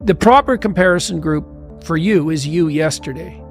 The proper comparison group for you is you yesterday.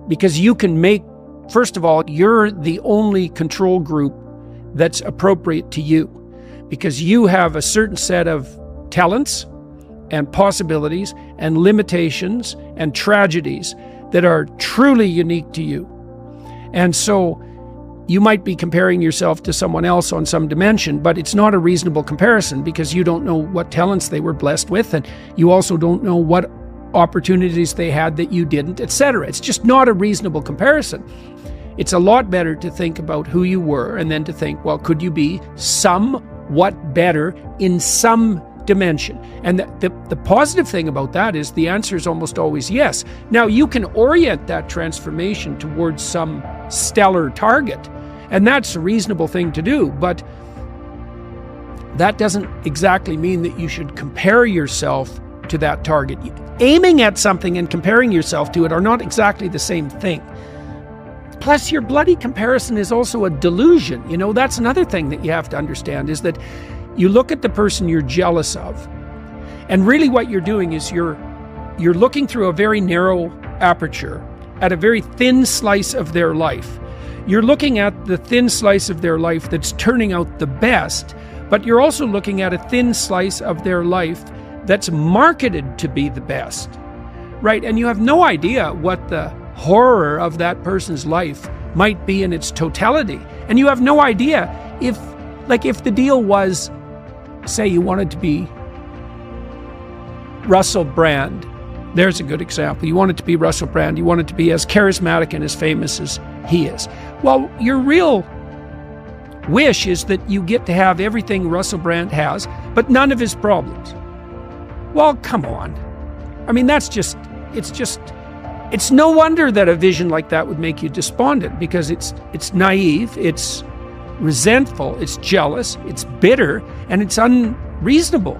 Because you can make, first of all, you're the only control group that's appropriate to you. Because you have a certain set of talents and possibilities and limitations and tragedies that are truly unique to you. And so you might be comparing yourself to someone else on some dimension, but it's not a reasonable comparison because you don't know what talents they were blessed with, and you also don't know what opportunities they had that you didn't, etc. It's just not a reasonable comparison. It's a lot better to think about who you were and then to think, well, could you be somewhat better in some dimension? And the positive thing about that is the answer is almost always yes. Now, you can orient that transformation towards some stellar target, and that's a reasonable thing to do, but that doesn't exactly mean that you should compare yourself to that target. Aiming at something and comparing yourself to it are not exactly the same thing. Plus, your bloody comparison is also a delusion. You know, that's another thing that you have to understand, is that you look at the person you're jealous of, and really what you're doing is you're looking through a very narrow aperture at a very thin slice of their life. You're looking at the thin slice of their life that's turning out the best, but you're also looking at a thin slice of their life that's marketed to be the best, right? And you have no idea what the horror of that person's life might be in its totality. And you have no idea if the deal was, say you wanted to be Russell Brand. There's a good example. You wanted to be Russell Brand. You wanted to be as charismatic and as famous as he is. Well, your real wish is that you get to have everything Russell Brand has, but none of his problems. Well, come on. I mean, it's no wonder that a vision like that would make you despondent, because it's naive, it's resentful, it's jealous, it's bitter, and it's unreasonable.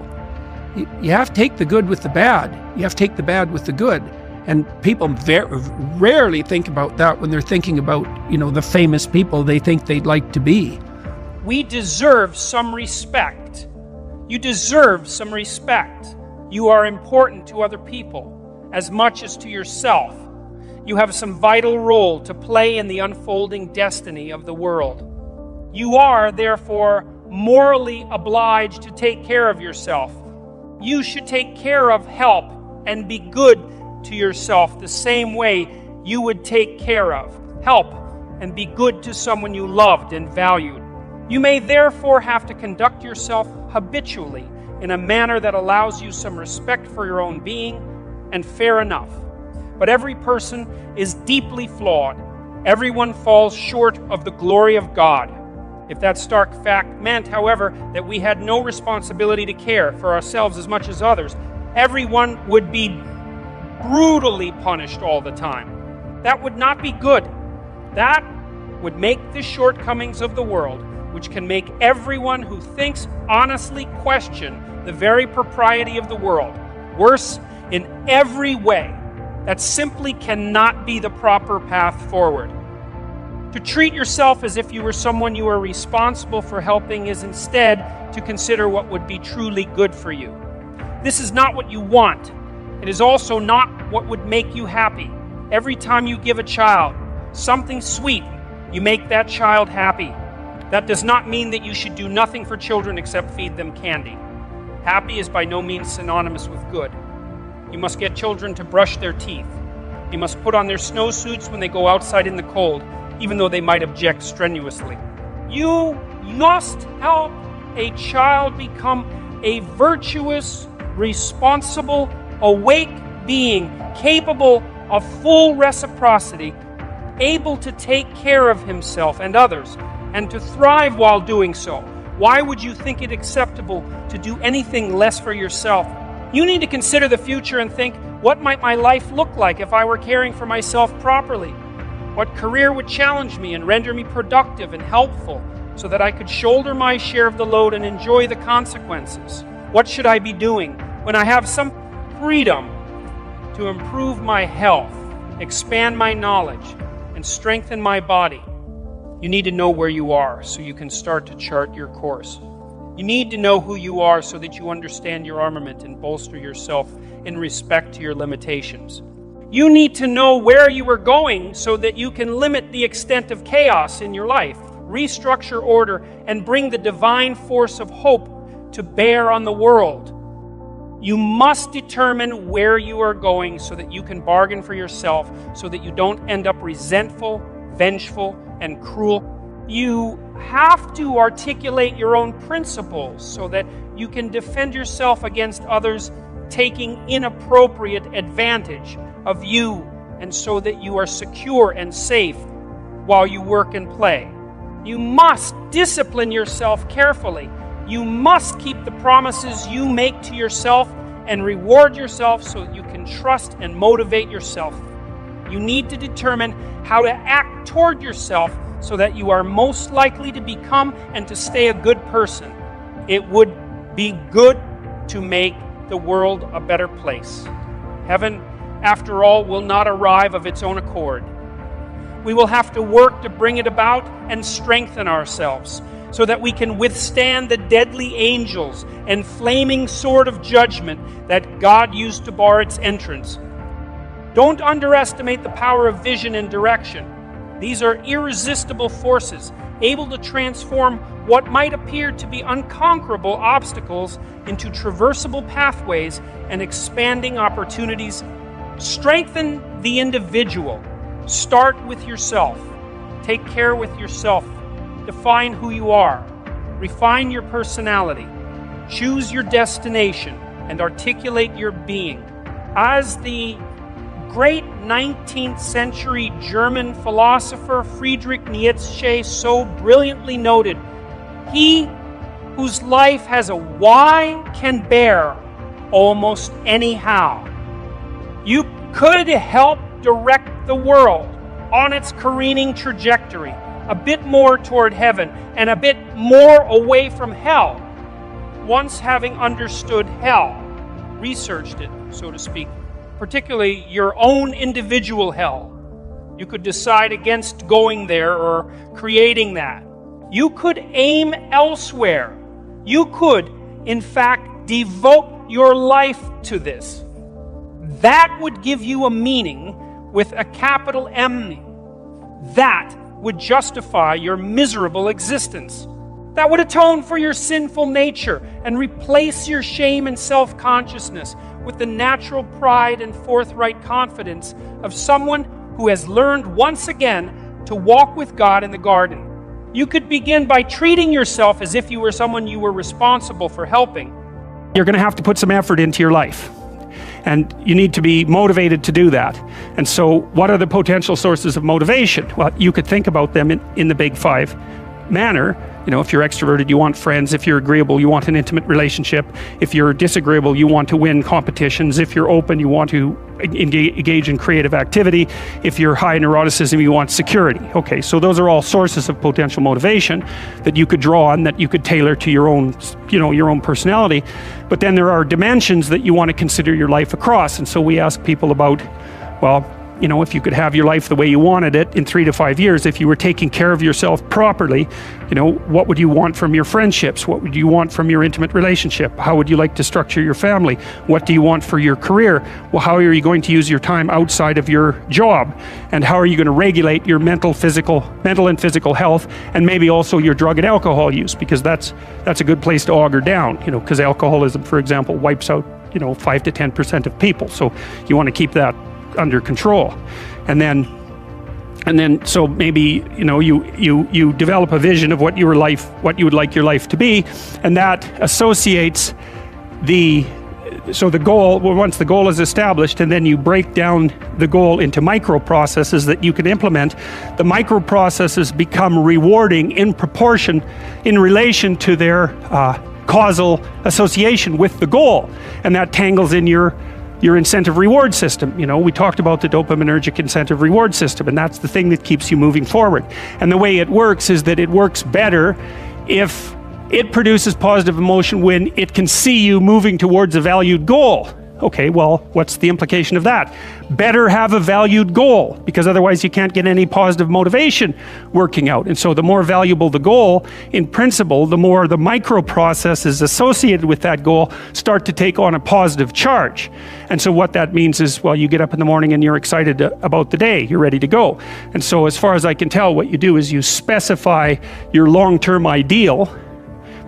You have to take the good with the bad. You have to take the bad with the good. And people rarely think about that when they're thinking about, the famous people they think they'd like to be. We deserve some respect. You deserve some respect. You are important to other people as much as to yourself. You have some vital role to play in the unfolding destiny of the world. You are, therefore, morally obliged to take care of yourself. You should take care of, help, and be good to yourself the same way you would take care of, help, and be good to someone you loved and valued. You may therefore have to conduct yourself habitually in a manner that allows you some respect for your own being, and fair enough. But every person is deeply flawed. Everyone falls short of the glory of God. If that stark fact meant, however, that we had no responsibility to care for ourselves as much as others, everyone would be brutally punished all the time. That would not be good. That would make the shortcomings of the world, which can make everyone who thinks honestly question the very propriety of the world, worse in every way. That simply cannot be the proper path forward. To treat yourself as if you were someone you are responsible for helping is instead to consider what would be truly good for you. This is not what you want. It is also not what would make you happy. Every time you give a child something sweet, you make that child happy. That does not mean that you should do nothing for children except feed them candy. Happy is by no means synonymous with good. You must get children to brush their teeth. You must put on their snowsuits when they go outside in the cold, even though they might object strenuously. You must help a child become a virtuous, responsible, awake being, capable of full reciprocity, able to take care of himself and others, and to thrive while doing so. Why would you think it acceptable to do anything less for yourself? You need to consider the future and think, what might my life look like if I were caring for myself properly? What career would challenge me and render me productive and helpful so that I could shoulder my share of the load and enjoy the consequences? What should I be doing when I have some freedom to improve my health, expand my knowledge, and strengthen my body? You need to know where you are so you can start to chart your course. You need to know who you are so that you understand your armament and bolster yourself in respect to your limitations. You need to know where you are going so that you can limit the extent of chaos in your life, restructure order, and bring the divine force of hope to bear on the world. You must determine where you are going so that you can bargain for yourself, so that you don't end up resentful, vengeful, and cruel. You have to articulate your own principles so that you can defend yourself against others taking inappropriate advantage of you, and so that you are secure and safe while you work and play. You must discipline yourself carefully. You must keep the promises you make to yourself and reward yourself so that you can trust and motivate yourself. You need to determine how to act toward yourself so that you are most likely to become and to stay a good person. It would be good to make the world a better place. Heaven, after all, will not arrive of its own accord. We will have to work to bring it about and strengthen ourselves so that we can withstand the deadly angels and flaming sword of judgment that God used to bar its entrance. Don't underestimate the power of vision and direction. These are irresistible forces, able to transform what might appear to be unconquerable obstacles into traversable pathways and expanding opportunities. Strengthen the individual. Start with yourself. Take care with yourself. Define who you are. Refine your personality. Choose your destination and articulate your being. As the great 19th century German philosopher Friedrich Nietzsche so brilliantly noted, he whose life has a why can bear almost any how. You could help direct the world on its careening trajectory, a bit more toward heaven and a bit more away from hell, once having understood hell, researched it, so to speak, particularly your own individual hell. You could decide against going there or creating that. You could aim elsewhere. You could, in fact, devote your life to this. That would give you a meaning with a capital M. That would justify your miserable existence. That would atone for your sinful nature and replace your shame and self-consciousness with the natural pride and forthright confidence of someone who has learned once again to walk with God in the garden. You could begin by treating yourself as if you were someone you were responsible for helping. You're going to have to put some effort into your life. And you need to be motivated to do that. And so what are the potential sources of motivation? Well, you could think about them in the big five manner. You know, if you're extroverted, you want friends. If you're agreeable, you want an intimate relationship. If you're disagreeable, you want to win competitions. If you're open, you want to engage in creative activity. If you're high in neuroticism, you want security. Okay, so those are all sources of potential motivation that you could draw on, that you could tailor to your own, your own personality. But then there are dimensions that you want to consider your life across. And so we ask people about, well, if you could have your life the way you wanted it in 3 to 5 years, if you were taking care of yourself properly, what would you want from your friendships? What would you want from your intimate relationship? How would you like to structure your family? What do you want for your career? Well, how are you going to use your time outside of your job? And how are you going to regulate your mental and physical health, and maybe also your drug and alcohol use? Because that's a good place to auger down, because alcoholism, for example, wipes out, 5 to 10% of people. So you want to keep that under control. And then so maybe you develop a vision of what you would like your life to be, and that associates the goal. Well, once the goal is established, and then you break down the goal into micro processes that you can implement. The micro processes become rewarding in proportion, in relation to their causal association with the goal, and that tangles in your incentive reward system. We talked about the dopaminergic incentive reward system, and that's the thing that keeps you moving forward. And the way it works is that it works better if it produces positive emotion when it can see you moving towards a valued goal. Okay, well, what's the implication of that? Better have a valued goal, because otherwise you can't get any positive motivation working out. And so the more valuable the goal, in principle, the more the micro processes associated with that goal start to take on a positive charge. And so what that means is, well, you get up in the morning and you're excited about the day, you're ready to go. And so as far as I can tell, what you do is you specify your long-term ideal.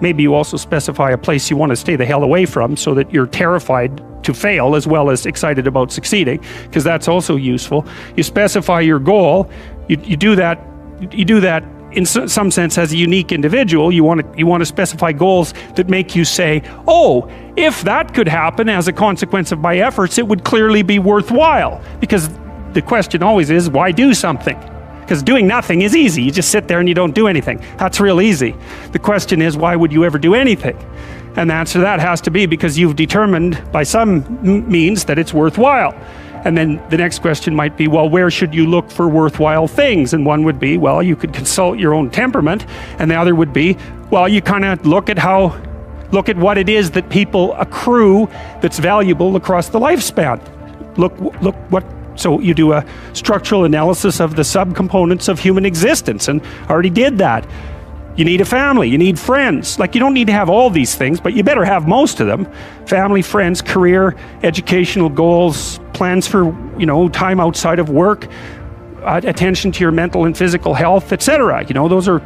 Maybe you also specify a place you want to stay the hell away from, so that you're terrified to fail as well as excited about succeeding, because that's also useful. You specify your goal. You do that in some sense as a unique individual. You want to specify goals that make you say, oh, if that could happen as a consequence of my efforts, it would clearly be worthwhile. Because the question always is, why do something? Because doing nothing is easy. You just sit there and you don't do anything. That's real easy. The question is, why would you ever do anything? And the answer to that has to be because you've determined by some means that it's worthwhile. And then the next question might be, well, where should you look for worthwhile things? And one would be, well, you could consult your own temperament. And the other would be, well, you kind of look at what it is that people accrue that's valuable across the lifespan. So you do a structural analysis of the subcomponents of human existence, and I already did that. You need a family, you need friends. Like, you don't need to have all these things, but you better have most of them. Family, friends, career, educational goals, plans for, time outside of work, attention to your mental and physical health, etc.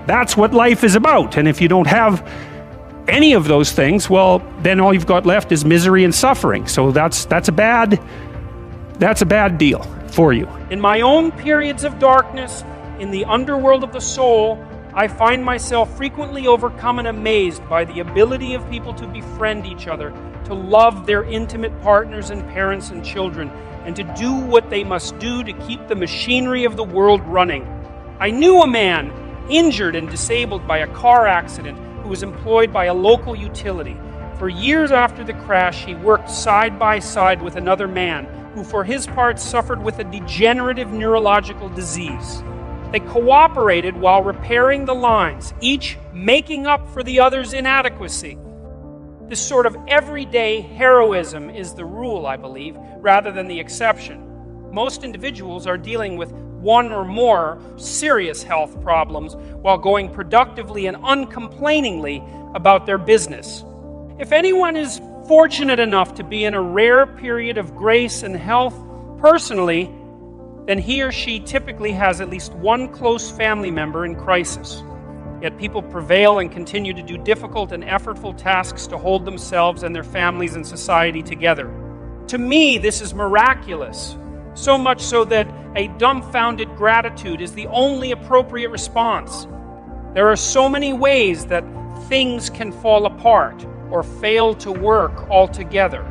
That's what life is about. And if you don't have any of those things, well, then all you've got left is misery and suffering. So that's a bad deal for you. In my own periods of darkness, in the underworld of the soul, I find myself frequently overcome and amazed by the ability of people to befriend each other, to love their intimate partners and parents and children, and to do what they must do to keep the machinery of the world running. I knew a man injured and disabled by a car accident who was employed by a local utility. For years after the crash, he worked side by side with another man who for his part suffered with a degenerative neurological disease. They cooperated while repairing the lines, each making up for the other's inadequacy. This sort of everyday heroism is the rule, I believe, rather than the exception. Most individuals are dealing with one or more serious health problems while going productively and uncomplainingly about their business. If anyone is fortunate enough to be in a rare period of grace and health personally, then he or she typically has at least one close family member in crisis. Yet people prevail and continue to do difficult and effortful tasks to hold themselves and their families and society together. To me, this is miraculous, so much so that a dumbfounded gratitude is the only appropriate response. There are so many ways that things can fall apart or fail to work altogether,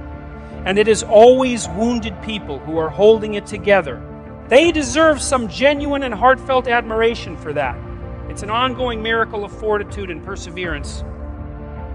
and it is always wounded people who are holding it together. They deserve some genuine and heartfelt admiration for that. It's an ongoing miracle of fortitude and perseverance.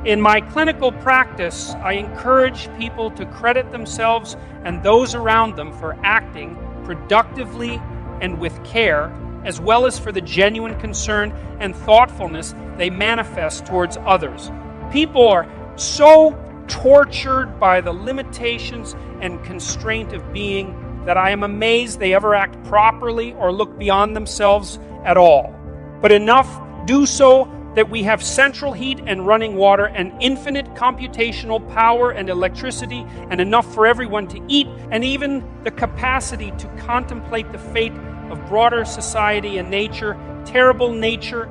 In my clinical practice, I encourage people to credit themselves and those around them for acting productively and with care, as well as for the genuine concern and thoughtfulness they manifest towards others. People are so tortured by the limitations and constraint of being that I am amazed they ever act properly or look beyond themselves at all. But enough do so that we have central heat and running water and infinite computational power and electricity, and enough for everyone to eat, and even the capacity to contemplate the fate of broader society and nature, terrible nature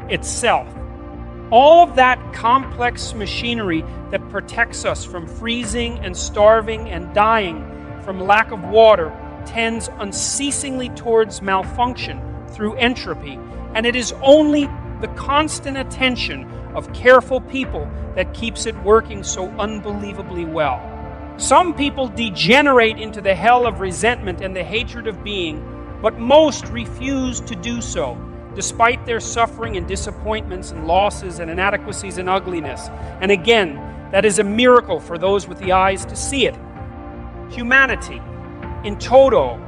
itself. All of that complex machinery that protects us from freezing and starving and dying from lack of water tends unceasingly towards malfunction through entropy, and it is only the constant attention of careful people that keeps it working so unbelievably well. Some people degenerate into the hell of resentment and the hatred of being, but most refuse to do so, despite their suffering and disappointments and losses and inadequacies and ugliness. And again, that is a miracle for those with the eyes to see it. Humanity, in toto,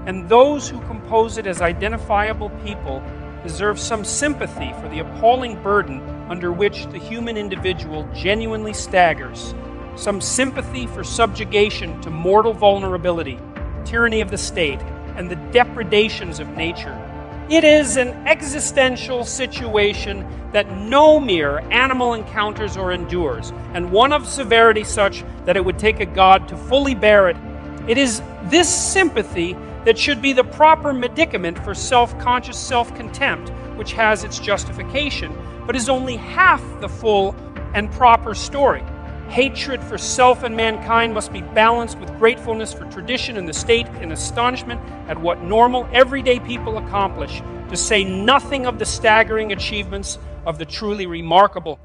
and those who compose it as identifiable people deserve some sympathy for the appalling burden under which the human individual genuinely staggers. some sympathy for subjugation to mortal vulnerability, tyranny of the state, and the depredations of nature. It is an existential situation that no mere animal encounters or endures, and one of severity such that it would take a God to fully bear it. It is this sympathy that should be the proper medicament for self-conscious self-contempt, which has its justification, but is only half the full and proper story. Hatred for self and mankind must be balanced with gratefulness for tradition and the state and astonishment at what normal, everyday people accomplish, to say nothing of the staggering achievements of the truly remarkable.